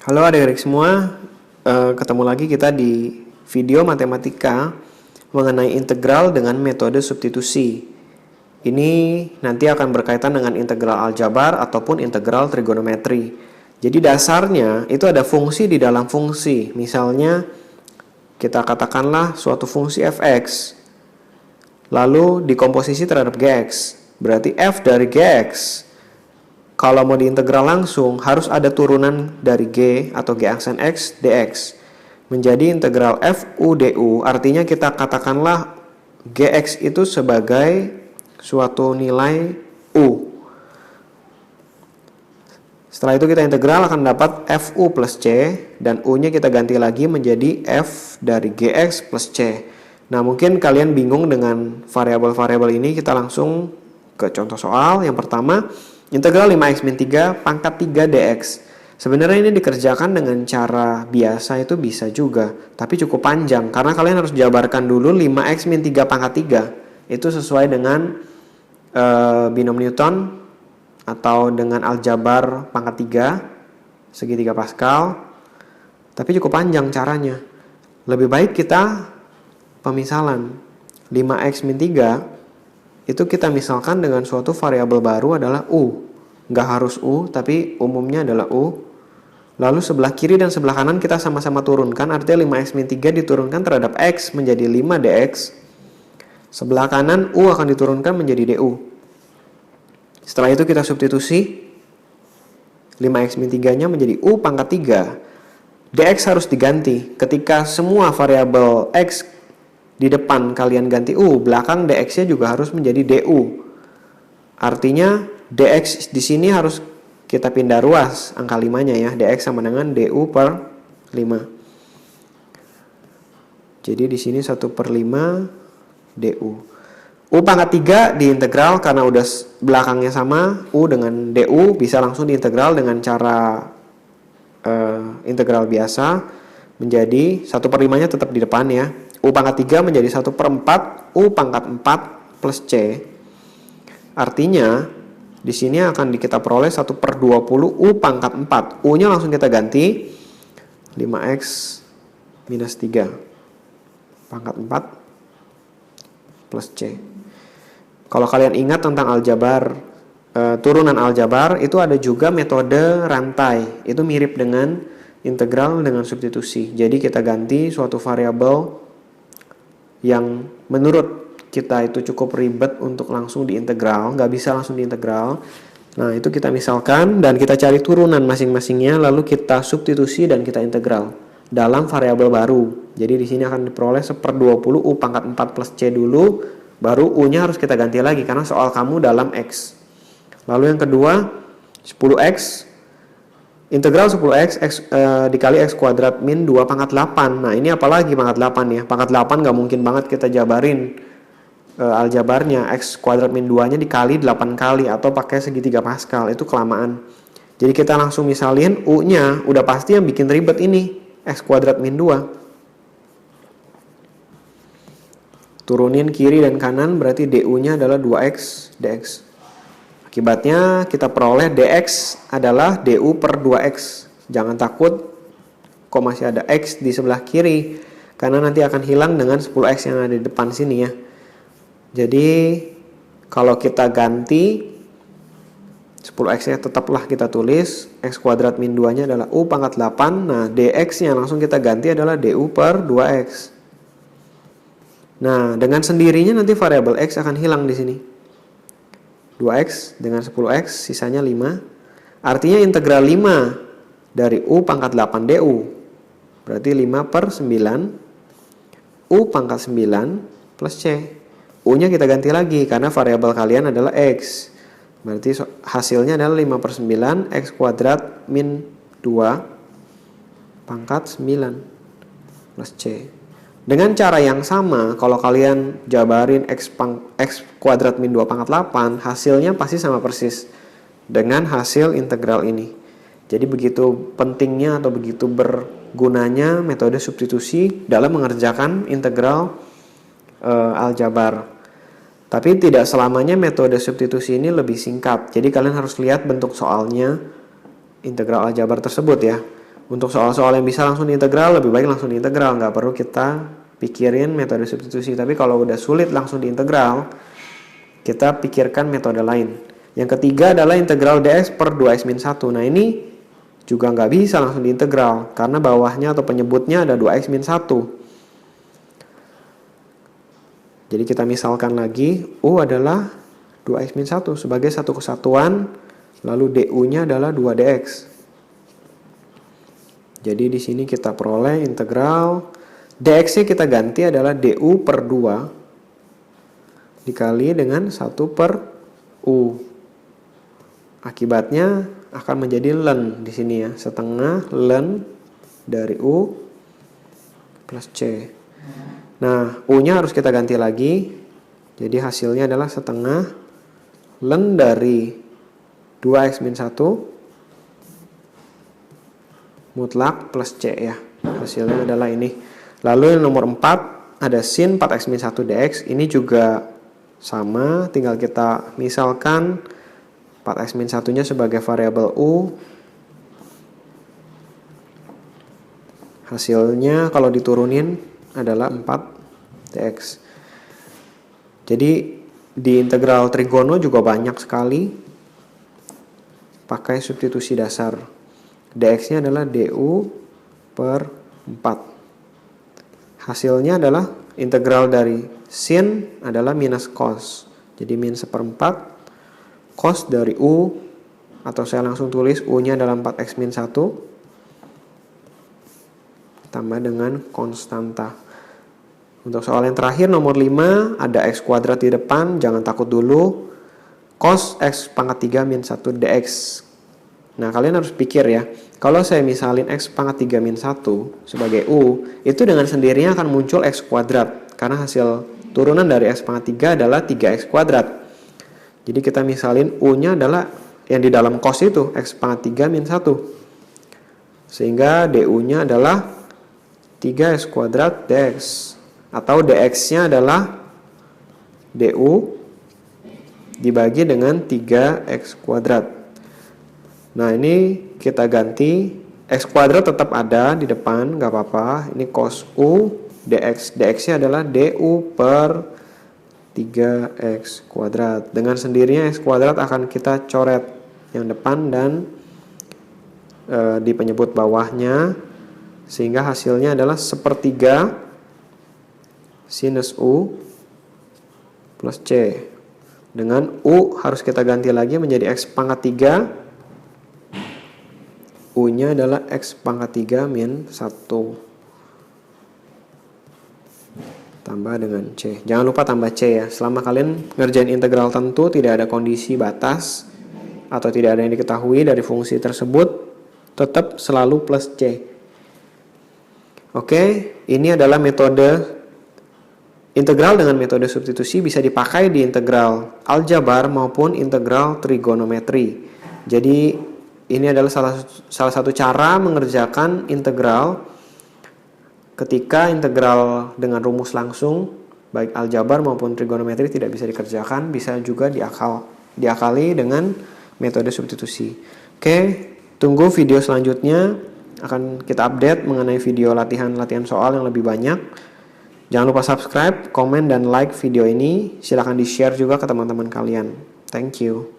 Halo adik-adik semua, ketemu lagi kita di video matematika mengenai integral dengan metode substitusi. Ini nanti akan berkaitan dengan integral aljabar ataupun integral trigonometri. Jadi dasarnya itu ada fungsi di dalam fungsi. Misalnya kita katakanlah suatu fungsi fx, lalu dikomposisi terhadap gx. Berarti f dari gx, kalau mau diintegral langsung harus ada turunan dari G atau G aksen X dx menjadi integral FU du. Artinya kita katakanlah Gx itu sebagai suatu nilai U. Setelah itu kita integral akan dapat FU plus C, dan U-nya kita ganti lagi menjadi F dari Gx plus C. Nah, mungkin kalian bingung dengan variabel-variabel ini. Kita langsung ke contoh soal. Yang pertama, integral 5x min 3 pangkat 3 dx. Sebenarnya ini dikerjakan dengan cara biasa itu bisa juga, tapi cukup panjang karena kalian harus jabarkan dulu 5x min 3 pangkat 3. Itu sesuai dengan binom Newton atau dengan aljabar pangkat 3 segitiga Pascal. Tapi cukup panjang caranya. Lebih baik kita pemisalan. 5x min 3 itu kita misalkan dengan suatu variabel baru adalah U. Nggak harus U, tapi umumnya adalah U. Lalu sebelah kiri dan sebelah kanan kita sama-sama turunkan. Artinya 5x min 3 diturunkan terhadap X menjadi 5 dx. Sebelah kanan U akan diturunkan menjadi du. Setelah itu kita substitusi. 5x min 3 nya menjadi U pangkat 3. dx harus diganti. Ketika semua variabel X di depan kalian ganti U, belakang dx-nya juga harus menjadi du. Artinya dx di sini harus kita pindah ruas angka 5-nya ya. Dx sama dengan du per 5. Jadi di sini 1/5 du. U pangkat 3 diintegral karena udah belakangnya sama, U dengan du bisa langsung diintegral dengan cara integral biasa menjadi 1/5-nya tetap di depan ya. U pangkat 3 menjadi 1/4 U pangkat 4 plus C. Artinya di sini akan kita peroleh 1/20 U pangkat 4. U-nya langsung kita ganti 5x minus 3 pangkat 4 plus C. Kalau kalian ingat tentang aljabar, turunan aljabar, itu ada juga metode rantai. Itu mirip dengan integral dengan substitusi. Jadi kita ganti suatu variabel yang menurut kita itu cukup ribet untuk langsung diintegral, nggak bisa langsung diintegral. Nah, itu kita misalkan dan kita cari turunan masing-masingnya, lalu kita substitusi dan kita integral dalam variabel baru. Jadi di sini akan diperoleh 1/20 U pangkat 4 plus C dulu, baru U-nya harus kita ganti lagi karena soal kamu dalam X. Lalu yang kedua, 10x integral 10x dikali x kuadrat min 2 pangkat 8. Nah, ini apalagi pangkat 8 ya. Pangkat 8 nggak mungkin banget kita jabarin aljabarnya. X kuadrat min 2-nya dikali 8 kali atau pakai segitiga Pascal. Itu kelamaan. Jadi kita langsung misalin U-nya udah pasti yang bikin ribet ini. X kuadrat min 2. Turunin kiri dan kanan berarti du-nya adalah 2x dx. Akibatnya kita peroleh dx adalah du per 2x. Jangan takut kok masih ada x di sebelah kiri, karena nanti akan hilang dengan 10x yang ada di depan sini ya. Jadi kalau kita ganti 10x nya tetaplah kita tulis x kuadrat min 2 nya adalah u pangkat 8. Nah, dx nya langsung kita ganti adalah du per 2x. Nah, dengan sendirinya nanti variabel x akan hilang di sini. 2x dengan 10x sisanya 5. Artinya integral 5 dari U pangkat 8 du berarti 5/9 U pangkat 9 plus C. U nya kita ganti lagi karena variabel kalian adalah x. Berarti hasilnya adalah 5/9 x kuadrat min 2 pangkat 9 plus C. Dengan cara yang sama, kalau kalian jabarin x kuadrat min 2 pangkat 8, hasilnya pasti sama persis dengan hasil integral ini. Jadi begitu pentingnya atau begitu bergunanya metode substitusi dalam mengerjakan integral aljabar. Tapi tidak selamanya metode substitusi ini lebih singkat. Jadi kalian harus lihat bentuk soalnya integral aljabar tersebut ya. Untuk soal-soal yang bisa langsung diintegral, lebih baik langsung diintegral, nggak perlu kita pikirin metode substitusi. Tapi kalau udah sulit langsung diintegral, kita pikirkan metode lain. Yang ketiga adalah integral dx per 2x-1. Nah ini juga nggak bisa langsung diintegral, karena bawahnya atau penyebutnya ada 2x-1. Jadi kita misalkan lagi, U adalah 2x-1 sebagai satu kesatuan, lalu du-nya adalah 2dx. Jadi di sini kita peroleh integral dx-nya kita ganti adalah du per 2 dikali dengan 1 per u. Akibatnya akan menjadi ln di sini ya, setengah ln dari u plus c. Nah, u-nya harus kita ganti lagi. Jadi hasilnya adalah setengah ln dari 2x-1 mutlak plus c ya. Hasilnya adalah ini. Lalu yang nomor 4 ada sin 4x-1 dx. Ini juga sama, tinggal kita misalkan 4x-1-nya sebagai variabel u. Hasilnya kalau diturunin adalah 4dx. Jadi di integral trigono juga banyak sekali pakai substitusi dasar. dx-nya adalah du per 4. Hasilnya adalah integral dari sin adalah minus cos. Jadi min 1/4 cos dari u, atau saya langsung tulis u-nya adalah 4x-1 tambah dengan konstanta. Untuk soal yang terakhir nomor 5 ada x kuadrat di depan, jangan takut dulu. Cos x pangkat 3 min 1 dx. Nah, kalian harus pikir ya, kalau saya misalin x pangkat 3 min 1 sebagai u, itu dengan sendirinya akan muncul x kuadrat, karena hasil turunan dari x pangkat 3 adalah 3x kuadrat. Jadi kita misalin u-nya adalah yang di dalam cos itu, x pangkat 3 min 1. Sehingga du-nya adalah 3x kuadrat dx. Atau dx-nya adalah du dibagi dengan 3x kuadrat. Nah, ini kita ganti, x kuadrat tetap ada di depan, nggak apa-apa. Ini cos u dx. dx-nya adalah du per 3x kuadrat. Dengan sendirinya x kuadrat akan kita coret yang depan dan di penyebut bawahnya, sehingga hasilnya adalah 1/3 sinus u plus c. Dengan u harus kita ganti lagi menjadi x pangkat 3. U-nya adalah x pangkat 3 min 1 tambah dengan c. Jangan lupa tambah c ya. Selama kalian ngerjain integral tentu, tidak ada kondisi batas atau tidak ada yang diketahui dari fungsi tersebut, tetap selalu plus c. Oke, ini adalah metode integral dengan metode substitusi, bisa dipakai di integral aljabar maupun integral trigonometri. Jadi ini adalah salah satu cara mengerjakan integral ketika integral dengan rumus langsung, baik aljabar maupun trigonometri tidak bisa dikerjakan, bisa juga diakali dengan metode substitusi. Oke, tunggu video selanjutnya, akan kita update mengenai video latihan soal yang lebih banyak. Jangan lupa subscribe, komen, dan like video ini. Silahkan di-share juga ke teman-teman kalian. Thank you.